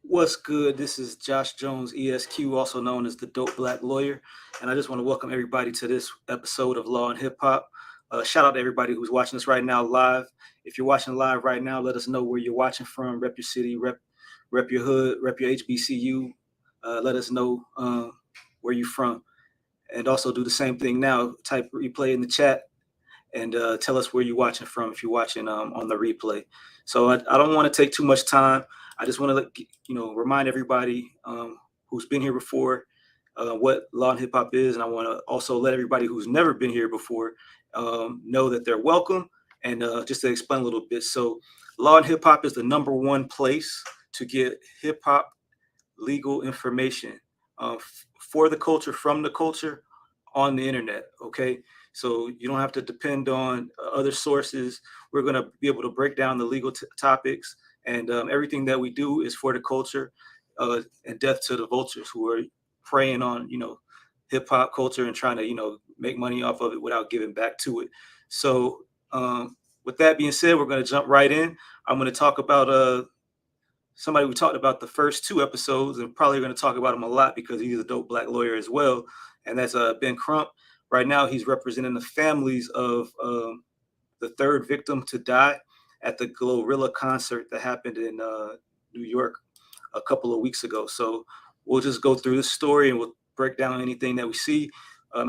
What's good? This is Josh Jones, ESQ, also known as the Dope Black Lawyer, and I just want to welcome everybody to this episode of Law and Hip Hop. Shout out to everybody who's watching us right now live. If you're watching live right now, let us know where you're watching from. Rep your city, rep your hood, rep your HBCU. Let us know where you're from, and also do the same thing now. Type replay in the chat and tell us where you're watching from if you're watching on the replay. So I don't want to take too much time. I just want to remind everybody who's been here before what Law and Hip Hop is, and I want to also let everybody who's never been here before know that they're welcome. And just to explain a little bit, so Law and Hip Hop is the #1 place to get hip hop legal information for the culture, from the culture, on the internet. Okay, so you don't have to depend on other sources. We're going to be able to break down the legal topics, and everything that we do is for the culture. And death to the vultures who are preying on hip hop culture and trying to make money off of it without giving back to it. So with that being said, we're going to jump right in. I'm going to talk about somebody we talked about the first 2 episodes, and probably going to talk about him a lot because he's a dope black lawyer as well. And that's Ben Crump. Right now, he's representing the families of the third victim to die at the Glorilla concert that happened in New York a couple of weeks ago. So we'll just go through this story and we'll break down anything that we see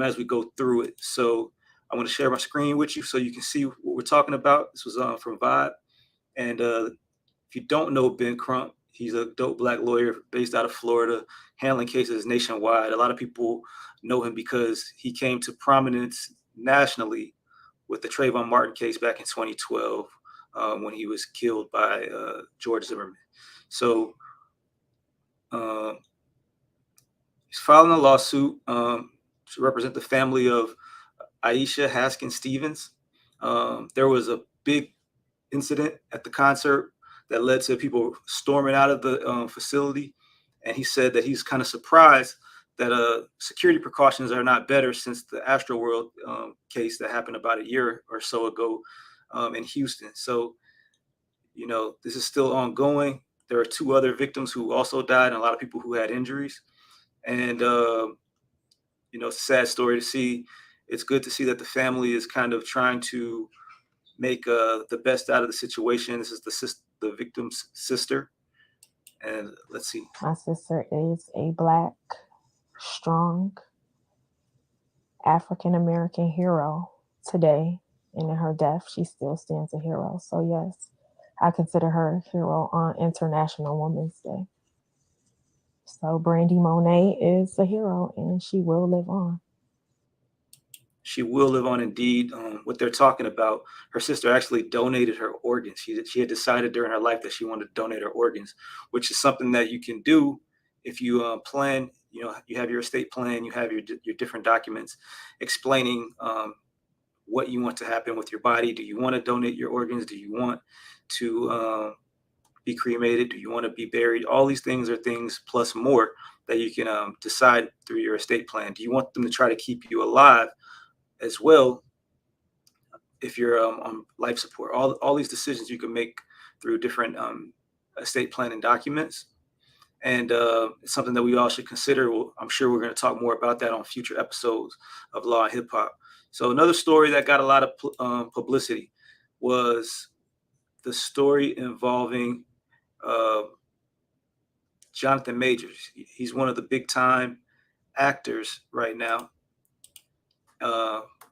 as we go through it. So I'm going to share my screen with you so you can see what we're talking about. This was from Vibe. And if you don't know Ben Crump, he's a dope black lawyer based out of Florida, handling cases nationwide. A lot of people know him because he came to prominence nationally with the Trayvon Martin case back in 2012 when he was killed by George Zimmerman. So he's filing a lawsuit to represent the family of Aisha Haskins Stevens. There was a big incident at the concert that led to people storming out of the facility. And he said that he's kind of surprised that security precautions are not better since the Astroworld case that happened about a year or so ago in Houston. So, this is still ongoing. There are 2 other victims who also died and a lot of people who had injuries. And, it's a sad story to see. It's good to see that the family is kind of trying to make the best out of the situation. This is the victim's sister. And let's see. My sister is a Black, strong, African-American hero today. And in her death, she still stands a hero. So yes, I consider her a hero on International Women's Day. So Brandy Monet is a hero and she will live on. She will live on indeed. What they're talking about, her sister actually donated her organs. She had decided during her life that she wanted to donate her organs, which is something that you can do if you plan. You have your estate plan, you have your different documents explaining what you want to happen with your body. Do you want to donate your organs? Do you want to be cremated? Do you want to be buried? All these things are things plus more that you can decide through your estate plan. Do you want them to try to keep you alive as well if you're on life support? All these decisions you can make through different estate planning documents. And it's something that we all should consider. I'm sure we're going to talk more about that on future episodes of Law and Hip Hop. So another story that got a lot of publicity was the story involving Jonathon Majors. He's one of the big time actors right now.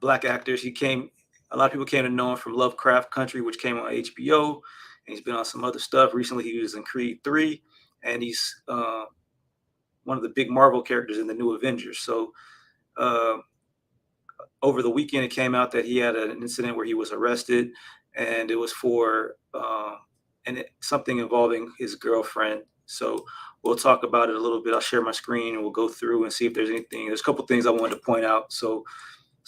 Black actors. A lot of people came to know him from Lovecraft Country, which came on HBO, and he's been on some other stuff. Recently, he was in Creed 3, and he's one of the big Marvel characters in the new Avengers. So over the weekend, it came out that he had an incident where he was arrested, and it was for something involving his girlfriend. So we'll talk about it a little bit. I'll share my screen and we'll go through and see if there's anything. There's a couple things I wanted to point out. So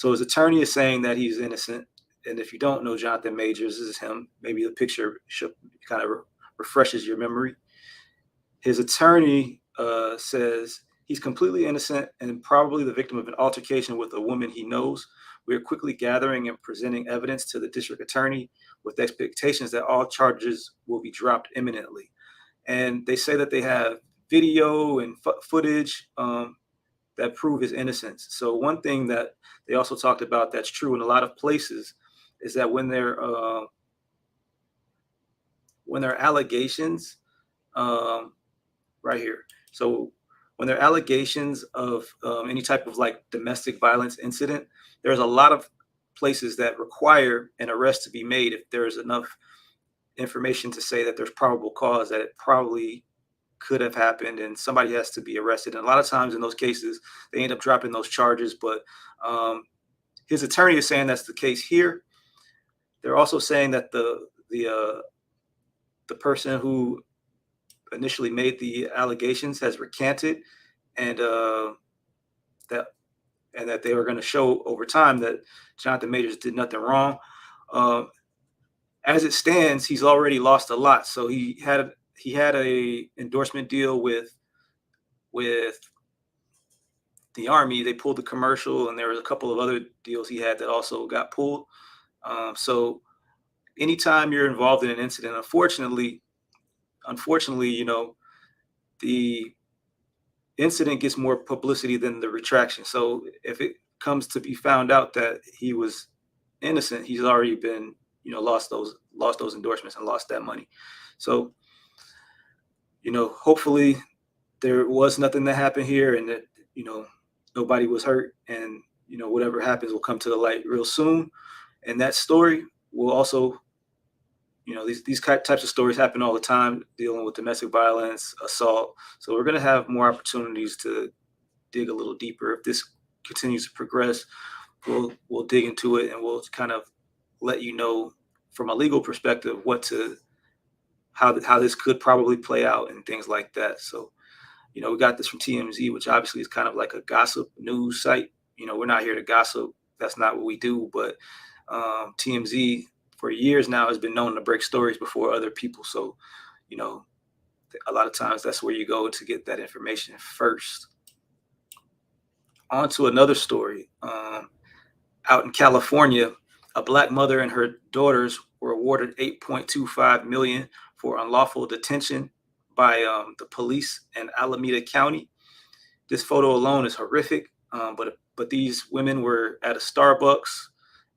his attorney is saying that he's innocent. And if you don't know Jonathon Majors, this is him. Maybe the picture kind of refreshes your memory. His attorney says he's completely innocent and probably the victim of an altercation with a woman he knows. We are quickly gathering and presenting evidence to the district attorney with expectations that all charges will be dropped imminently. and they say that they have video and footage that prove his innocence. So one thing that they also talked about that's true in a lot of places is that when there are allegations, right here. So when there are allegations of any type of like domestic violence incident, there's a lot of places that require an arrest to be made if there's enough information to say that there's probable cause that it probably could have happened and somebody has to be arrested. And a lot of times in those cases, they end up dropping those charges. But his attorney is saying that's the case here. They're also saying that the person who initially made the allegations has recanted, and that they were going to show over time that Jonathon Majors did nothing wrong. As it stands, he's already lost a lot. So he had a endorsement deal with the Army. They pulled the commercial, and there was a couple of other deals he had that also got pulled. So anytime you're involved in an incident, unfortunately, the incident gets more publicity than the retraction. So if it comes to be found out that he was innocent, he's already been, lost those endorsements and lost that money. So, hopefully there was nothing that happened here, and that, nobody was hurt, and, whatever happens will come to the light real soon. And that story will also, these types of stories happen all the time, dealing with domestic violence, assault. So we're going to have more opportunities to dig a little deeper. If this continues to progress, we'll dig into it, and we'll kind of let you know from a legal perspective how this could probably play out and things like that. So, we got this from TMZ, which obviously is kind of like a gossip news site. We're not here to gossip. That's not what we do. But TMZ for years now has been known to break stories before other people. So, a lot of times that's where you go to get that information first. On to another story. Out in California, a Black mother and her daughters were awarded $8.25 million for unlawful detention by the police in Alameda County. This photo alone is horrific, but these women were at a Starbucks,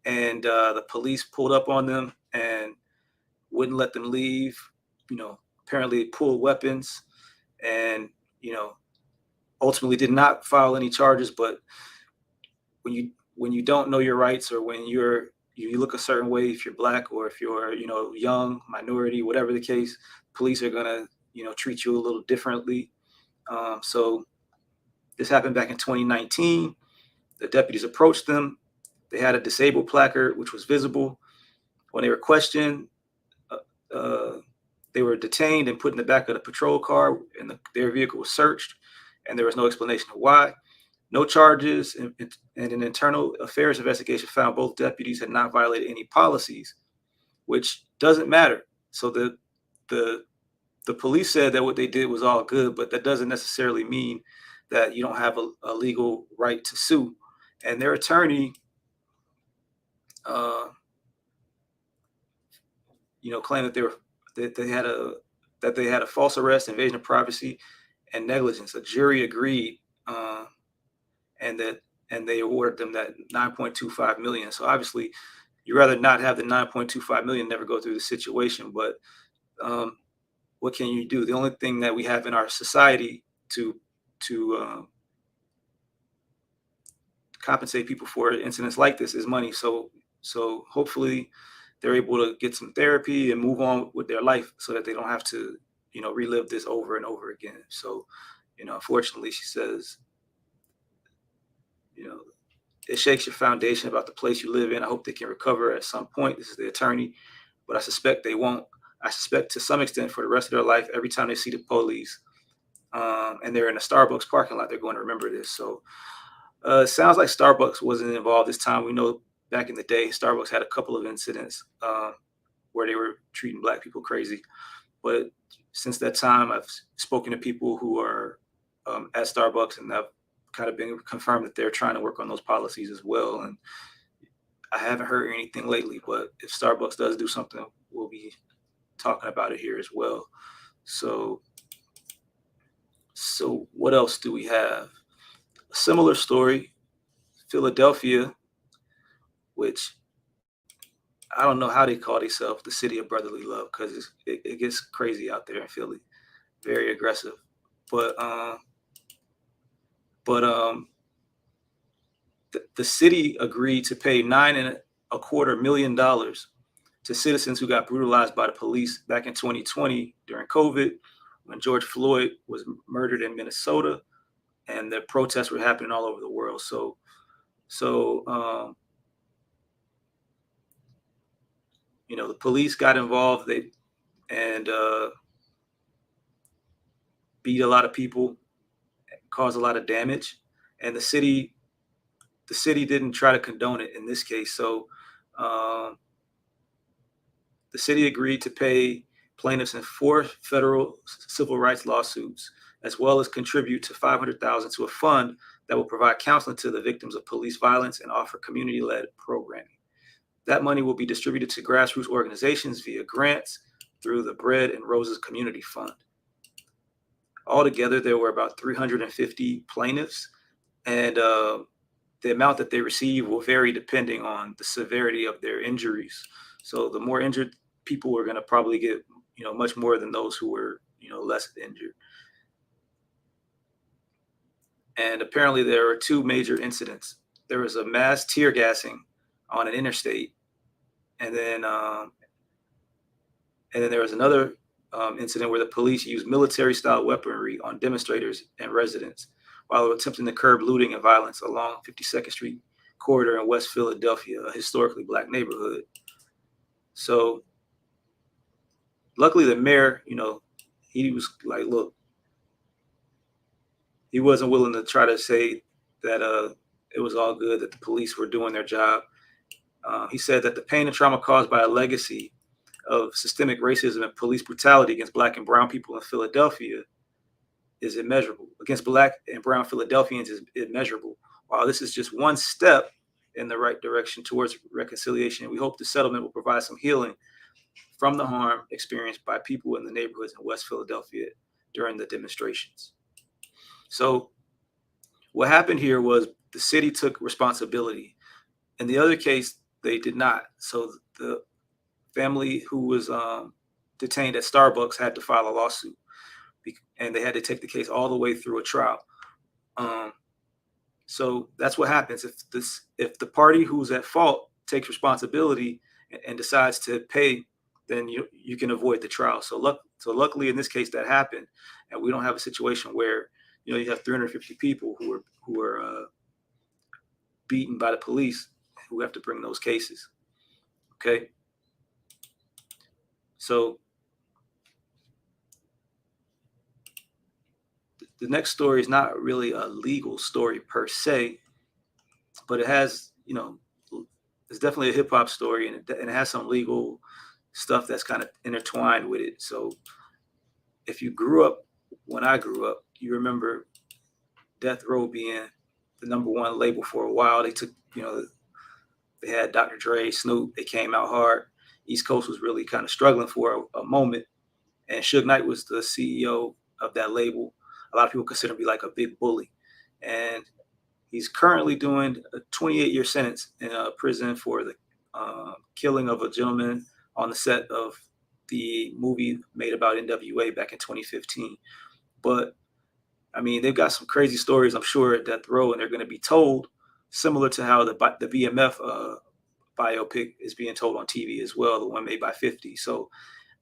and the police pulled up on them and wouldn't let them leave. Apparently pulled weapons, and ultimately did not file any charges. But when you don't know your rights, or when you look a certain way, if you're Black or if you're young, minority, whatever the case, police are gonna treat you a little differently. So this happened back in 2019. The deputies approached them. They had a disabled placard which was visible. When they were questioned, they were detained and put in the back of the patrol car, and their vehicle was searched, and there was no explanation of why. No charges, and an internal affairs investigation found both deputies had not violated any policies, which doesn't matter. So the police said that what they did was all good, but that doesn't necessarily mean that you don't have a legal right to sue. And their attorney, claimed that they had a false arrest, invasion of privacy, and negligence. A jury agreed, and they awarded them that $9.25 million. So obviously, you'd rather not have the $9.25 million, never go through the situation. But what can you do? The only thing that we have in our society to compensate people for incidents like this is money. So hopefully they're able to get some therapy and move on with their life, so that they don't have to relive this over and over again. So unfortunately, she says, it shakes your foundation about the place you live in. I hope they can recover at some point. This is the attorney, but I suspect they won't. I suspect to some extent for the rest of their life, every time they see the police and they're in a Starbucks parking lot, they're going to remember this. So it sounds like Starbucks wasn't involved this time. We know back in the day, Starbucks had a couple of incidents where they were treating Black people crazy. But since that time, I've spoken to people who are at Starbucks, and I've kind of been confirmed that they're trying to work on those policies as well. And I haven't heard anything lately, but if Starbucks does do something, we'll be talking about it here as well. So what else do we have? A similar story, Philadelphia, which I don't know how they call themselves the city of brotherly love because it gets crazy out there in Philly, very aggressive. But the city agreed to pay $9.25 million to citizens who got brutalized by the police back in 2020 during COVID, when George Floyd was murdered in Minnesota, and the protests were happening all over the world. So the police got involved. They and beat a lot of people, caused a lot of damage, and the city didn't try to condone it in this case. So um, the city agreed to pay plaintiffs in 4 federal civil rights lawsuits, as well as contribute to $500,000 to a fund that will provide counseling to the victims of police violence and offer community-led programming. That money will be distributed to grassroots organizations via grants through the Bread and Roses Community Fund. Altogether, there were about 350 plaintiffs, and the amount that they receive will vary depending on the severity of their injuries. So the more injured people are going to probably get, much more than those who were, less injured. And apparently there are 2 major incidents. There was a mass tear gassing on an interstate, and then there was another incident where the police used military-style weaponry on demonstrators and residents while attempting to curb looting and violence along 52nd Street corridor in West Philadelphia, a historically black neighborhood. So luckily the mayor, he was like, look, he wasn't willing to try to say that it was all good, that the police were doing their job. He said that the pain and trauma caused by a legacy of systemic racism and police brutality against black and brown people in Philadelphia is immeasurable. Against black and brown Philadelphians is immeasurable. While this is just one step in the right direction towards reconciliation, we hope the settlement will provide some healing from the harm experienced by people in the neighborhoods in West Philadelphia during the demonstrations. So what happened here was the city took responsibility. In the other case, they did not. So the family who was detained at Starbucks had to file a lawsuit, and they had to take the case all the way through a trial. So that's what happens if the party who's at fault takes responsibility and decides to pay, then you can avoid the trial. So luckily in this case that happened, and we don't have a situation where you have 350 people who are beaten by the police who have to bring those cases. Okay, so the next story is not really a legal story per se, but it has, it's definitely a hip hop story, and it has some legal stuff that's kind of intertwined with it. So if you grew up when I grew up, you remember Death Row being the #1 label for a while. They took, they had Dr. Dre, Snoop, they came out hard. East Coast was really kind of struggling for a moment, and Suge Knight was the CEO of that label. A lot of people consider him to be like a big bully, and he's currently doing a 28-year sentence in a prison for the killing of a gentleman on the set of the movie made about NWA back in 2015. But I mean, they've got some crazy stories, I'm sure, at Death Row, and they're going to be told similar to how the BMF biopic is being told on TV as well, the one made by 50. So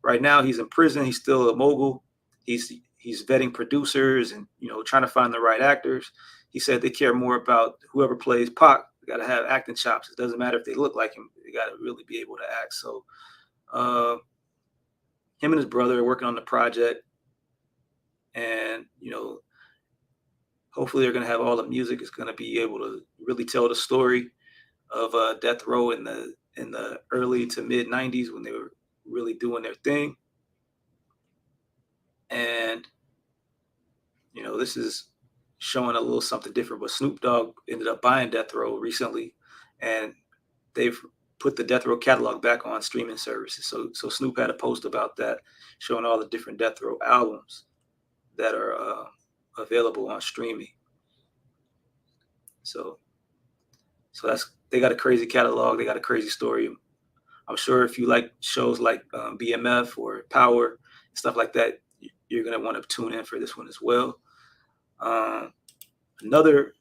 right now he's in prison. He's still a mogul. He's vetting producers and trying to find the right actors. He said they care more about whoever plays Pac. They got to have acting chops. It doesn't matter if they look like him. They got to really be able to act. So him and his brother are working on the project, and hopefully they're going to have all the music. It's going to be able to really tell the story of Death Row in the early to mid 90s when they were really doing their thing. And this is showing a little something different, but Snoop Dogg ended up buying Death Row recently, and they've put the Death Row catalog back on streaming services. So Snoop had a post about that, showing all the different Death Row albums that are available on streaming. So that's, they got a crazy catalog. They got a crazy story. I'm sure if you like shows like BMF or Power, stuff like that, you're gonna want to tune in for this one as well. Um, another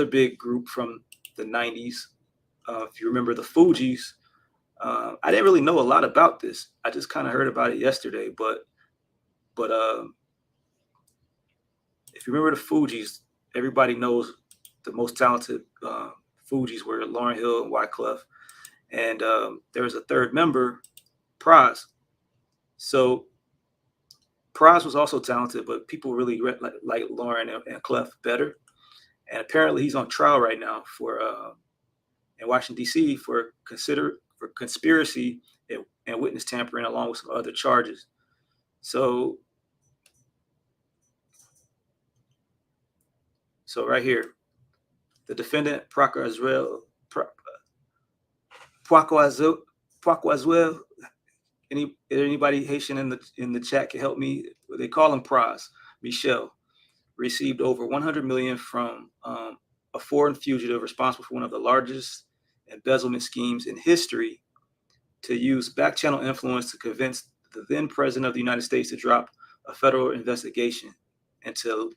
big group from the '90s. If you remember the Fugees, I didn't really know a lot about this. I just kind of heard about it yesterday. But if you remember the Fugees, everybody knows the most talented Fugees were Lauryn Hill and Wyclef, and there was a third member, Pras. So Pras was also talented, but people really like Lauryn and Clef better. And apparently, he's on trial right now for in Washington D.C. for conspiracy and witness tampering, along with some other charges. So right here, the defendant Prakwazwell, anybody Haitian in the chat can help me. They call him Pras. Michel received over 100 million from a foreign fugitive responsible for one of the largest embezzlement schemes in history, to use back channel influence to convince the then president of the United States to drop a federal investigation into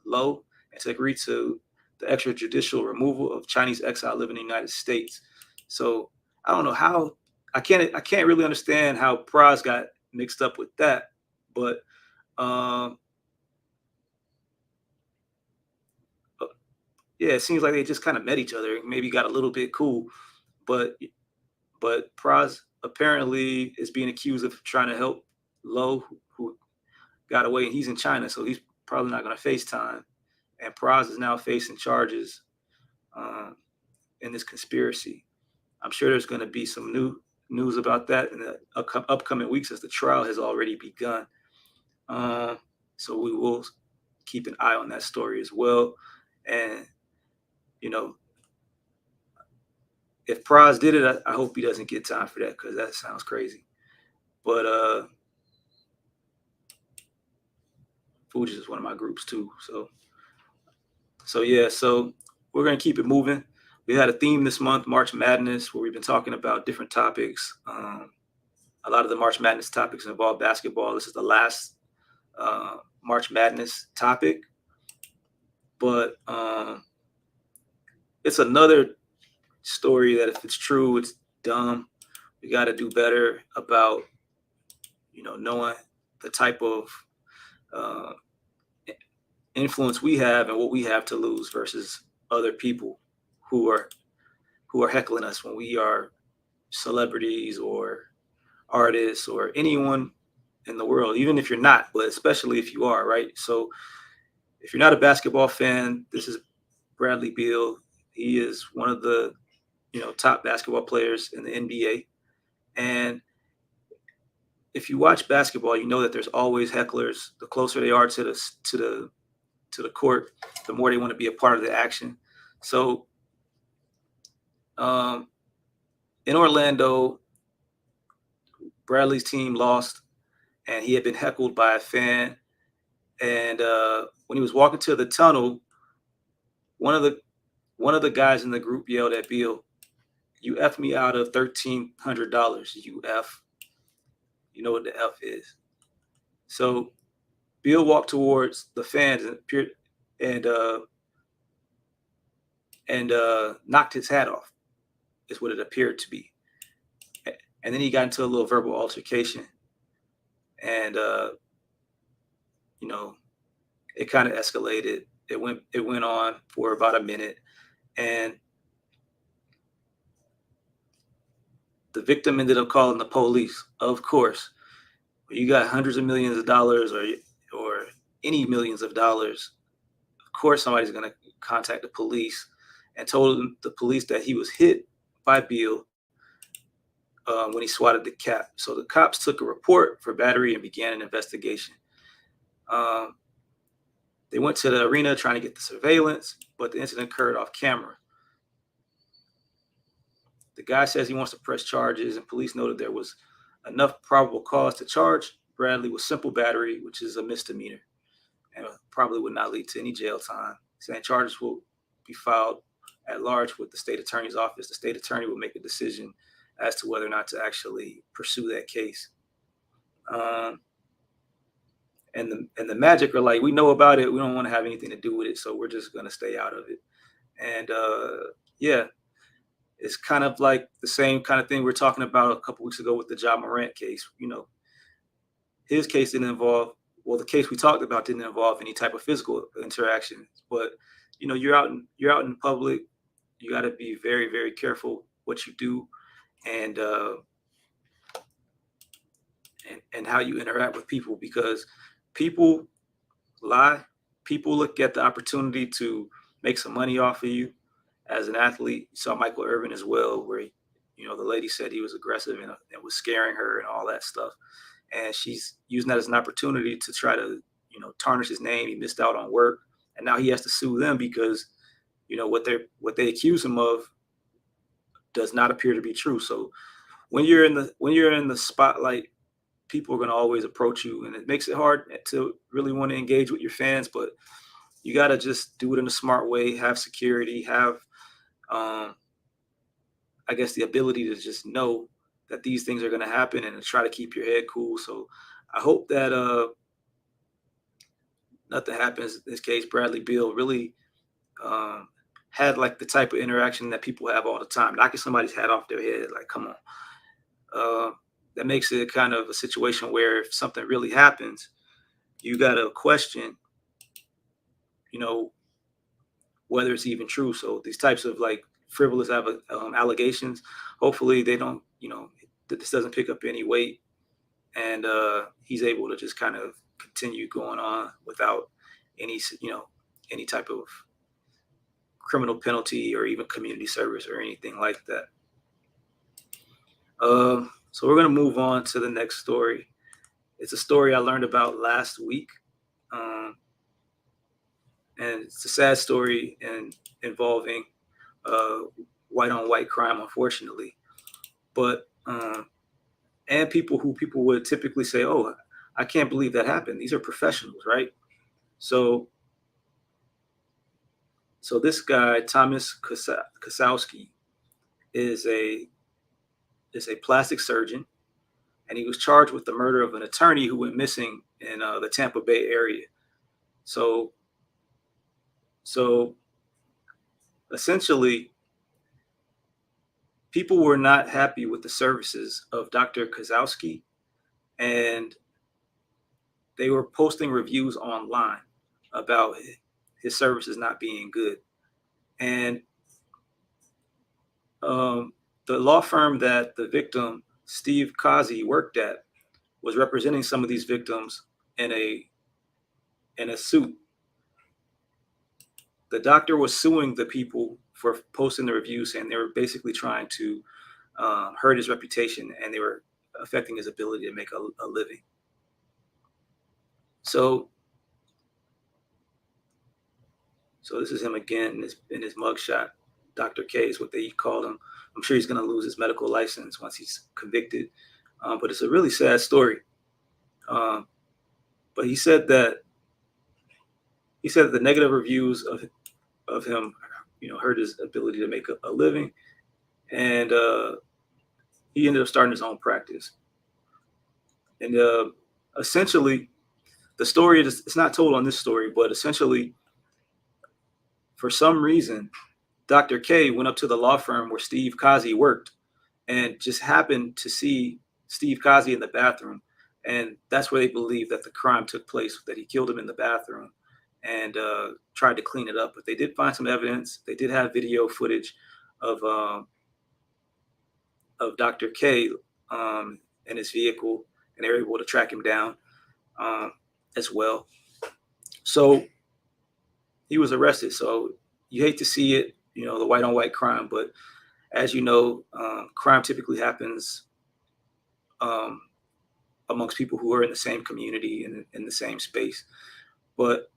Lowe, and to agree to the extrajudicial removal of Chinese exile living in the United States. So I don't know how, I can't really understand how Pras got mixed up with that, but yeah, it seems like they just kind of met each other, maybe got a little bit cool, but Pras apparently is being accused of trying to help Lowe, who got away, and he's in China, so he's probably not going to face time. And Pras is now facing charges in this conspiracy. I'm sure there's going to be some new news about that in the upcoming weeks, as the trial has already begun. So we will keep an eye on that story as well. And if Pras did it, I hope he doesn't get time for that, because that sounds crazy. But Fugees is one of my groups too. So yeah, so we're gonna keep it moving. We had a theme this month, March Madness, where we've been talking about different topics. A lot of the March Madness topics involve basketball. This is the last March Madness topic, but it's another story that, if it's true, it's dumb. We got to do better about knowing the type of influence we have and what we have to lose versus other people who are heckling us when we are celebrities or artists or anyone in the world, even if you're not, but especially if you are, right? So if you're not a basketball fan, this is Bradley Beal. He is one of the top basketball players in the NBA. And if you watch basketball, you know that there's always hecklers. The closer they are to the court, the more they want to be a part of the action. So in Orlando, Bradley's team lost, and he had been heckled by a fan. And when he was walking to the tunnel, one of the guys in the group yelled at Beal, "You F me out of $1,300, you F." You know what the F is. So Beal walked towards the fans and knocked his hat off, is what it appeared to be. And then he got into a little verbal altercation, and it kind of escalated. It went on for about a minute, and the victim ended up calling the police. Of course, when you got hundreds of millions of dollars or any millions of dollars, of course somebody's going to contact the police, and told the police that he was hit by Beal when he swatted the cap. So the cops took a report for battery and began an investigation. They went to the arena trying to get the surveillance, but the incident occurred off camera. The guy says he wants to press charges, and police noted there was enough probable cause to charge Bradley with simple battery, which is a misdemeanor, and probably would not lead to any jail time. Saying charges will be filed at large with the state attorney's office. The state attorney will make a decision as to whether or not to actually pursue that case. And the Magic are like, we know about it. We don't want to have anything to do with it, so we're just going to stay out of it. And yeah, it's kind of like the same kind of thing we were talking about a couple weeks ago with the Ja Morant case. His case didn't involve, well, the case we talked about didn't involve any type of physical interaction. But you're out in public. You got to be very, very careful what you do, and how you interact with people, because people lie. People look at the opportunity to make some money off of you. As an athlete, you saw Michael Irvin as well, where the lady said he was aggressive and was scaring her and all that stuff, and she's using that as an opportunity to try to tarnish his name. He missed out on work, and now he has to sue them because what they accuse him of does not appear to be true. So when you're in the spotlight, people are going to always approach you, and it makes it hard to really want to engage with your fans. But you got to just do it in a smart way, have security, have I guess the ability to just know that these things are going to happen, and to try to keep your head cool. So I hope that nothing happens in this case. Bradley Beal really had like the type of interaction that people have all the time, knocking somebody's hat off their head. Like, come on. That makes it kind of a situation where if something really happens, you got to question, whether it's even true. So these types of like frivolous allegations, hopefully they don't, that this doesn't pick up any weight, and he's able to just kind of continue going on without any, any type of criminal penalty or even community service or anything like that. So we're going to move on to the next story. It's a story I learned about last week. And it's a sad story involving white on white crime, unfortunately. But and people would typically say, "Oh, I can't believe that happened." These are professionals, right? So this guy, Thomas Kosowski, is a plastic surgeon, and he was charged with the murder of an attorney who went missing in the Tampa Bay area. So essentially, people were not happy with the services of Dr. Kosowski, and they were posting reviews online about his services not being good. And the law firm that the victim, Steve Kazi, worked at was representing some of these victims in a suit. The doctor was suing the people for posting the reviews, saying they were basically trying to hurt his reputation, and they were affecting his ability to make a living. So this is him again in his mugshot. Dr. K is what they called him. I'm sure he's going to lose his medical license once he's convicted. But it's a really sad story. But he said that the negative reviews of him, hurt his ability to make a living, and he ended up starting his own practice. And essentially, the story it's not told on this story, but essentially, for some reason, Dr. K went up to the law firm where Steve Kazi worked, and just happened to see Steve Kazi in the bathroom. And that's where they believe that the crime took place, that he killed him in the bathroom, and tried to clean it up. But they did find some evidence. They did have video footage of Dr. K in his vehicle, and they were able to track him down as well. So he was arrested. So you hate to see it, the white on white crime, but as you know, crime typically happens amongst people who are in the same community and in the same space. But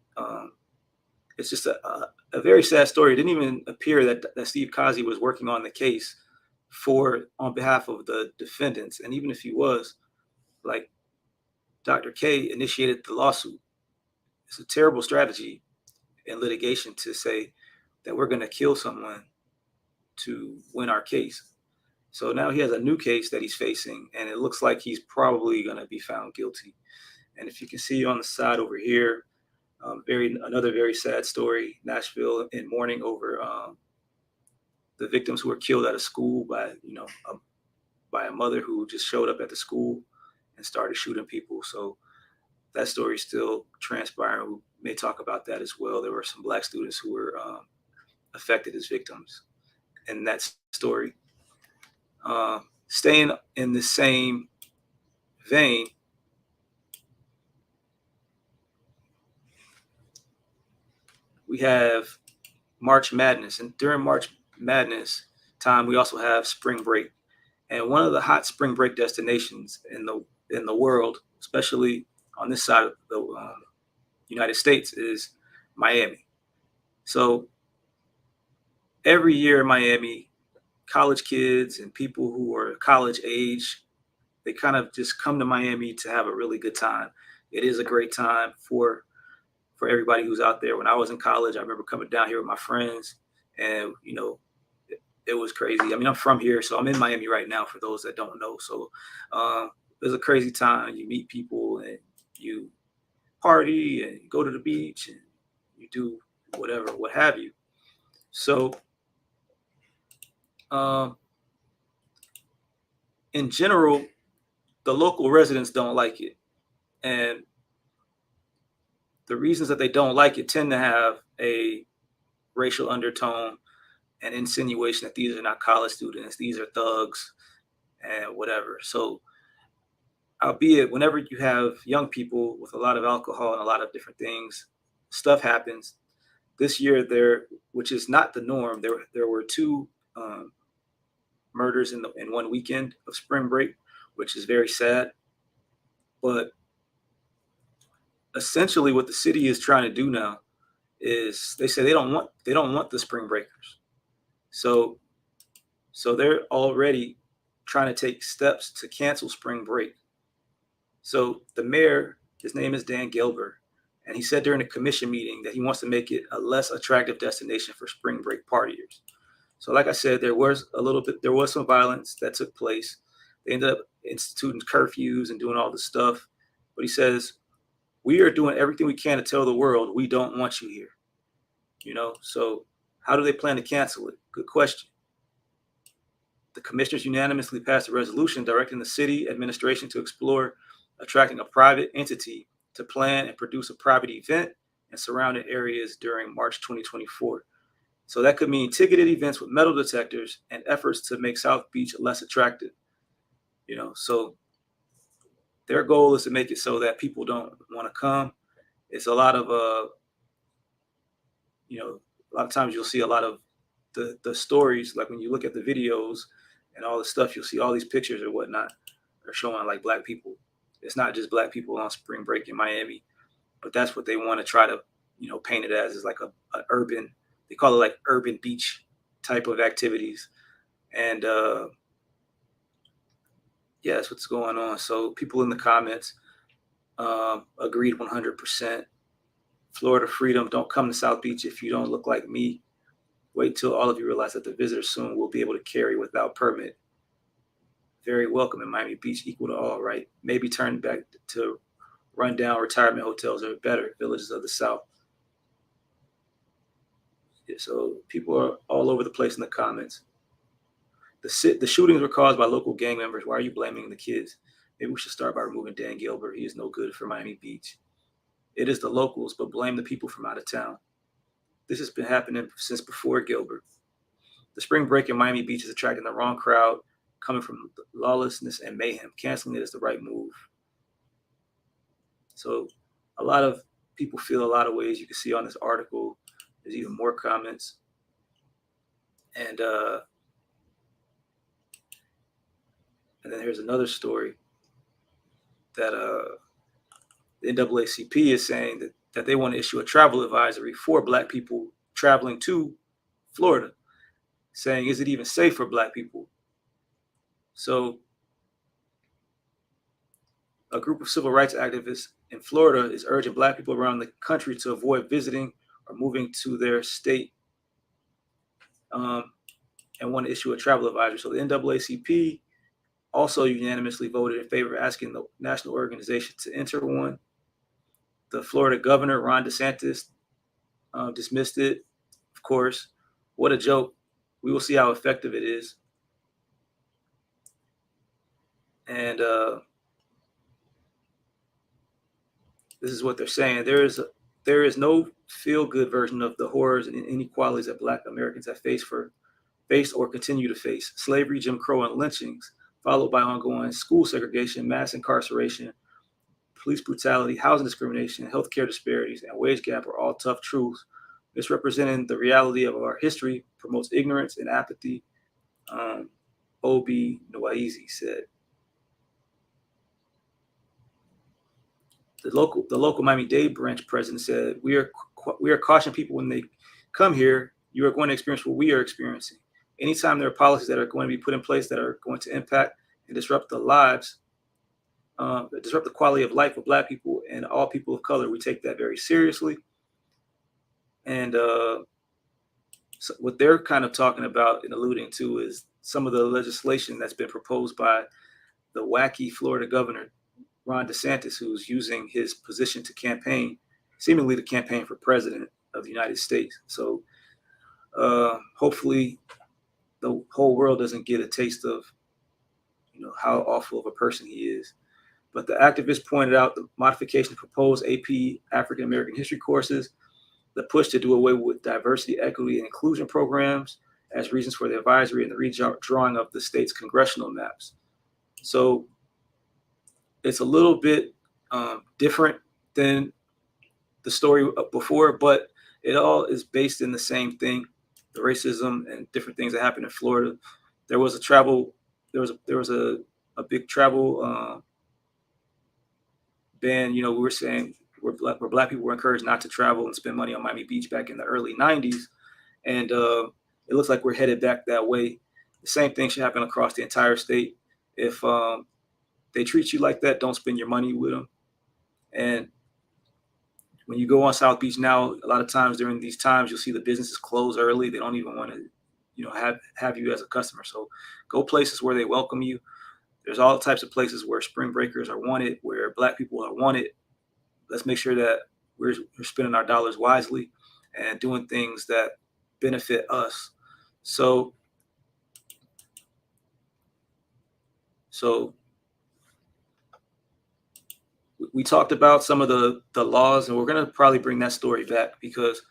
it's just a very sad story. It didn't even appear that Steve Kazi was working on the case on behalf of the defendants. And even if he was, like, Dr. K initiated the lawsuit. It's a terrible strategy in litigation to say that we're going to kill someone to win our case. So now he has a new case that he's facing, and it looks like he's probably going to be found guilty. And if you can see on the side over here, another very sad story. Nashville in mourning over the victims who were killed at a school by a mother who just showed up at the school and started shooting people. So that story is still transpiring. We may talk about that as well. There were some Black students who were affected as victims in that story. Staying in the same vein, we have March Madness, and during March Madness time, we also have spring break. And one of the hot spring break destinations in the world, especially on this side of the United States, is Miami. So every year in Miami, college kids and people who are college age, they kind of just come to Miami to have a really good time. It is a great time for everybody who's out there. When I was in college, I remember coming down here with my friends, and it was crazy. I mean, I'm from here, so I'm in Miami right now, for those that don't know. So it was a crazy time. You meet people and you party and you go to the beach and you do whatever, what have you. So in general, the local residents don't like it. And the reasons that they don't like it tend to have a racial undertone and insinuation that these are not college students, these are thugs and whatever. So, albeit whenever you have young people with a lot of alcohol and a lot of different things, stuff happens. This year, which is not the norm, there were two murders in one weekend of spring break, which is very sad. But essentially, what the city is trying to do now is they say they don't want the spring breakers. So they're already trying to take steps to cancel spring break. So the mayor, his name is Dan Gilbert, and he said during a commission meeting that he wants to make it a less attractive destination for spring break partiers. So like I said, there was some violence that took place. They ended up instituting curfews and doing all this stuff. But he says, we are doing everything we can to tell the world we don't want you here. So how do they plan to cancel it? Good question. The commissioners unanimously passed a resolution directing the city administration to explore attracting a private entity to plan and produce a private event in surrounding areas during March 2024. So that could mean ticketed events with metal detectors and efforts to make South Beach less attractive. So their goal is to make it so that people don't want to come. It's a lot of a lot of times you'll see a lot of the stories, like when you look at the videos and all the stuff, you'll see all these pictures or whatnot are showing like Black people. It's not just Black people on spring break in Miami, but that's what they want to try to paint it as, is like a urban, they call it like urban beach type of activities. And yeah, that's what's going on. So people in the comments agreed 100%. Florida freedom, don't come to South Beach if you don't look like me. Wait till all of you realize that the visitors soon will be able to carry without permit. Very welcome in Miami Beach, equal to all, right? Maybe turn back to rundown retirement hotels or better villages of the South. Yeah, so people are all over the place in the comments. The shootings were caused by local gang members. Why are you blaming the kids? Maybe we should start by removing Dan Gilbert. He is no good for Miami Beach. It is the locals, but blame the people from out of town. This has been happening since before Gilbert. The spring break in Miami Beach is attracting the wrong crowd, coming from lawlessness and mayhem. Canceling it is the right move. So a lot of people feel a lot of ways. You can see on this article, there's even more comments. And then here's another story that the NAACP is saying that they want to issue a travel advisory for Black people traveling to Florida, saying, is it even safe for Black people? So a group of civil rights activists in Florida is urging Black people around the country to avoid visiting or moving to their state, and want to issue a travel advisory. So the NAACP also unanimously voted in favor of asking the national organization to enter one. The Florida governor, Ron DeSantis, dismissed it. Of course, what a joke. We will see how effective it is. And this is what they're saying. There is no feel-good version of the horrors and inequalities that Black Americans have faced or continue to face. Slavery, Jim Crow, and lynchings, followed by ongoing school segregation, mass incarceration, police brutality, housing discrimination, healthcare disparities, and wage gap are all tough truths. Misrepresenting the reality of our history promotes ignorance and apathy, Obi Nwaizi said. The local Miami-Dade branch president said, we are cautioning people when they come here, you are going to experience what we are experiencing. Anytime there are policies that are going to be put in place that are going to impact and disrupt the lives, disrupt the quality of life of Black people and all people of color, we take that very seriously. And so what they're kind of talking about and alluding to is some of the legislation that's been proposed by the wacky Florida governor, Ron DeSantis, who's using his position to campaign, seemingly to campaign for president of the United States. So hopefully the whole world doesn't get a taste of, how awful of a person he is. But the activists pointed out the modification of proposed AP African American history courses, the push to do away with diversity, equity, and inclusion programs as reasons for the advisory, and the redrawing of the state's congressional maps. So it's a little bit different than the story before, but it all is based in the same thing: the racism and different things that happened in Florida. There was a big travel ban. We were saying where Black people were encouraged not to travel and spend money on Miami Beach back in the early '90s, and it looks like we're headed back that way. The same thing should happen across the entire state. If they treat you like that, don't spend your money with them. And when you go on South Beach now, a lot of times during these times, you'll see the businesses close early. They don't even want to, have you as a customer. So go places where they welcome you. There's all types of places where spring breakers are wanted, where Black people are wanted. Let's make sure that we're spending our dollars wisely and doing things that benefit us. So we talked about some of the laws, and we're going to probably bring that story back because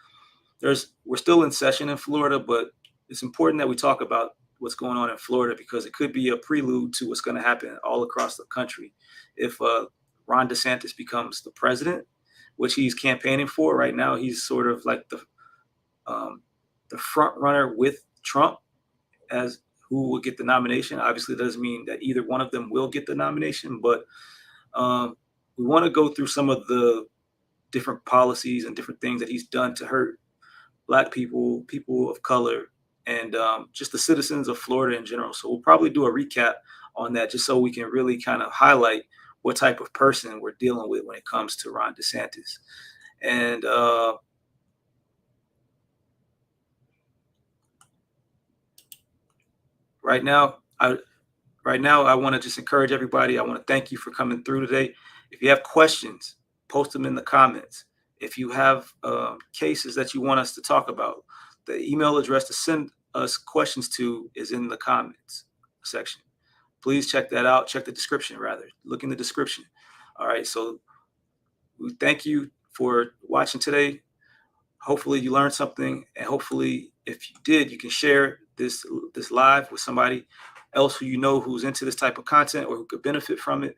we're still in session in Florida, but it's important that we talk about what's going on in Florida because it could be a prelude to what's going to happen all across the country. If Ron DeSantis becomes the president, which he's campaigning for right now, he's sort of like the front runner with Trump as who will get the nomination. Obviously, it doesn't mean that either one of them will get the nomination, but we want to go through some of the different policies and different things that he's done to hurt Black people, people of color, and just the citizens of Florida in general. So we'll probably do a recap on that just so we can really kind of highlight what type of person we're dealing with when it comes to Ron DeSantis. And right now, I want to just encourage everybody. I want to thank you for coming through today. If you have questions, post them in the comments. If you have cases that you want us to talk about, the email address to send us questions to is in the comments section. Please check that out. Check the description, rather. Look in the description. All right. So we thank you for watching today. Hopefully you learned something, and hopefully if you did, you can share this live with somebody else who who's into this type of content or who could benefit from it.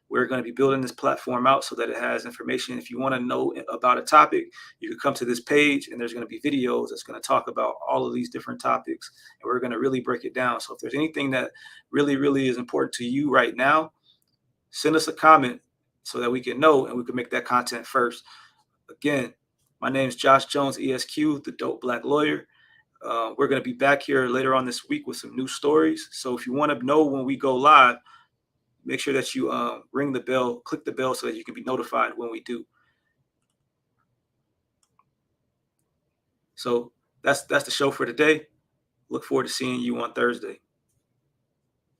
We're going to be building this platform out so that it has information. If you want to know about a topic, you can come to this page and there's going to be videos that's going to talk about all of these different topics. And we're going to really break it down. So if there's anything that really, really is important to you right now, send us a comment so that we can know and we can make that content first. Again, my name is Josh Jones, ESQ, the Dope Black Lawyer. We're going to be back here later on this week with some new stories. So if you want to know when we go live, make sure that you ring the bell, click the bell so that you can be notified when we do. So that's the show for today. Look forward to seeing you on Thursday.